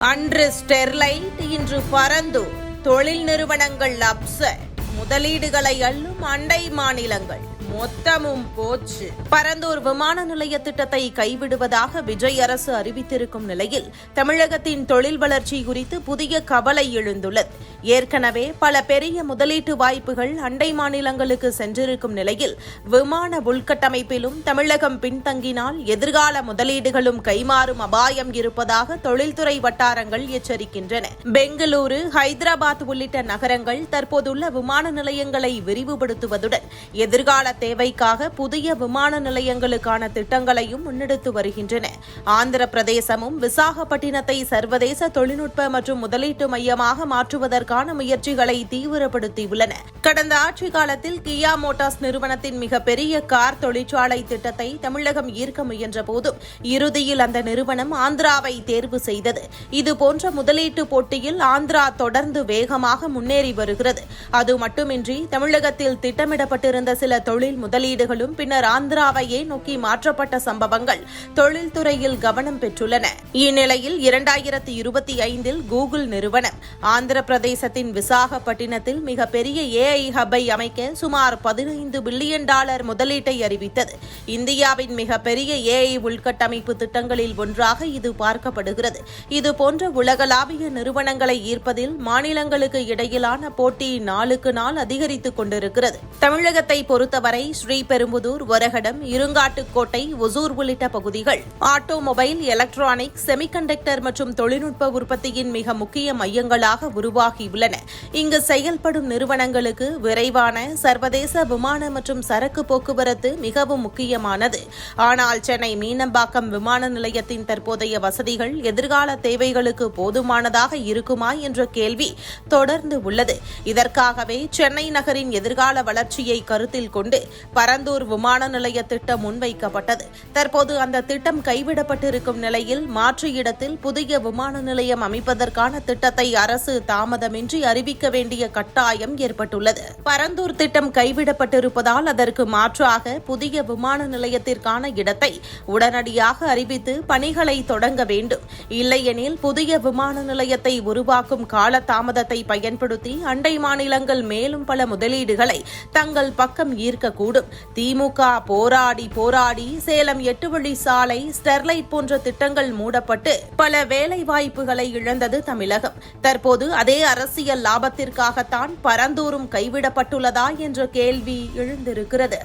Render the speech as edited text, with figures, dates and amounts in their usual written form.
அன்று ஸ்டெர்லைட், இன்று பரந்தூர். தொழில் நிறுவனங்கள் அப்செட். முதலீடுகளை அள்ளும் அண்டை மாநிலங்கள். மொத்தமும் போச்சு. பரந்தூர் விமான நிலைய திட்டத்தை கைவிடுவதாக விஜய் அரசு அறிவித்திருக்கும் நிலையில் தமிழகத்தின் தொழில் வளர்ச்சி குறித்து புதிய கவலை எழுந்துள்ளது. ஏற்கனவே பல பெரிய முதலீட்டு வாய்ப்புகள் அண்டை மாநிலங்களுக்கு சென்றிருக்கும் நிலையில் விமான உள்கட்டமைப்பிலும் தமிழகம் பின்தங்கினால் எதிர்கால முதலீடுகளும் கைமாறும் அபாயம் இருப்பதாக தொழில்துறை வட்டாரங்கள் எச்சரிக்கின்றன. பெங்களூரு, ஹைதராபாத் உள்ளிட்ட நகரங்கள் தற்போதுள்ள விமான நிலையங்களை விரிவுபடுத்துவதுடன் எதிர்கால தேவைக்காக புதிய விமான நிலையங்களுக்கான திட்டங்களையும் முன்னெடுத்து வருகின்றன. ஆந்திர பிரதேசமும் விசாகப்பட்டினத்தை சர்வதேச தொழில்நுட்ப மற்றும் முதலீட்டு மையமாக மாற்றுவதற்கான முயற்சிகளை தீவிரப்படுத்தியுள்ளன. கடந்த ஆட்சி காலத்தில் கியா மோட்டார்ஸ் நிறுவனத்தின் மிகப்பெரிய கார் தொழிற்சாலை திட்டத்தை தமிழகம் ஈர்க்க முயன்ற போதும் இறுதியில் அந்த நிறுவனம் ஆந்திராவை தேர்வு செய்தது. இதுபோன்ற முதலீட்டு போட்டியில் ஆந்திரா தொடர்ந்து வேகமாக முன்னேறி வருகிறது. அது மட்டுமின்றி தமிழகத்தில் திட்டமிடப்பட்டிருந்த சில தொழில் முதலீடுகளும் பின்னர் ஆந்திராவையே நோக்கி மாற்றப்பட்ட சம்பவங்கள் தொழில்துறையில் கவனம் பெற்றுள்ளன. இந்நிலையில் 2025 கூகுள் நிறுவனம் ஆந்திர பிரதேசத்தின் விசாகப்பட்டினத்தில் மிகப்பெரிய ஏஐ ஹப்பை அமைக்க சுமார் $15 பில்லியன் முதலீட்டை அறிவித்தது. இந்தியாவின் மிகப்பெரிய ஏஐ உள்கட்டமைப்பு திட்டங்களில் ஒன்றாக இது பார்க்கப்படுகிறது. இதுபோன்ற உலகளாவிய நிறுவனங்களை ஈர்ப்பதில் மாநிலங்களுக்கு இடையிலான போட்டி நாளுக்கு நாள் அதிகரித்துக் கொண்டிருக்கிறது. தமிழகத்தை பொறுத்தவரை ஸ்ரீபெரும்புதூர், ஒரகடம், இருங்காட்டுக்கோட்டை, ஒசூர் உள்ளிட்ட பகுதிகள் ஆட்டோமொபைல், எலக்ட்ரானிக்ஸ், செமிகண்டக்டர் மற்றும் தொழில்நுட்ப உற்பத்தியின் மிக முக்கிய மையங்களாக உருவாகியுள்ளன. இங்கு செயல்படும் நிறுவனங்களுக்கு விரைவான சர்வதேச விமான மற்றும் சரக்கு போக்குவரத்து மிகவும் முக்கியமானது. ஆனால் சென்னை மீனம்பாக்கம் விமான நிலையத்தின் தற்போதைய வசதிகள் எதிர்கால தேவைகளுக்கு போதுமானதாக இருக்குமா என்ற கேள்வி தொடர்ந்து உள்ளது. இதற்காகவே சென்னை நகரின் எதிர்கால வளர்ச்சியை கருத்தில் கொண்டு பரந்தூர் விமான நிலைய திட்டம் முன்வைக்கப்பட்டது. தற்போது அந்த திட்டம் கைவிடப்பட்டிருக்கும் நிலையில் மாற்று இடத்தில் புதிய விமான நிலையம் அமைப்பதற்கான திட்டத்தை அரசு தாமதமின்றி அறிவிக்க வேண்டிய கட்டாயம் ஏற்பட்டுள்ளது. பரந்தூர் திட்டம் கைவிடப்பட்டிருப்பதால் அதற்கு மாற்றாக புதிய விமான நிலையத்திற்கான இடத்தை உடனடியாக அறிவித்து பணிகளை தொடங்க வேண்டும். இல்லையெனில் புதிய விமான நிலையத்தை உருவாக்கும் கால தாமதத்தை பயன்படுத்தி அண்டை மாநிலங்கள் மேலும் பல முதலீடுகளை தங்கள் பக்கம் ஈர்க்கக்கூடும். திமுக போராடி சேலம் 8 வழி சாலை, ஸ்டெர்லைட் போன்ற திட்டங்கள் மூடப்பட்டு பல வேலை வாய்ப்புகளை இழந்தது தமிழகம். தற்போது அதே அரசியல் லாபத்திற்காகத்தான் பரந்தூரும் கைவிடப்பட்டுள்ளதா என்ற கேள்வி எழுந்திருக்கிறது.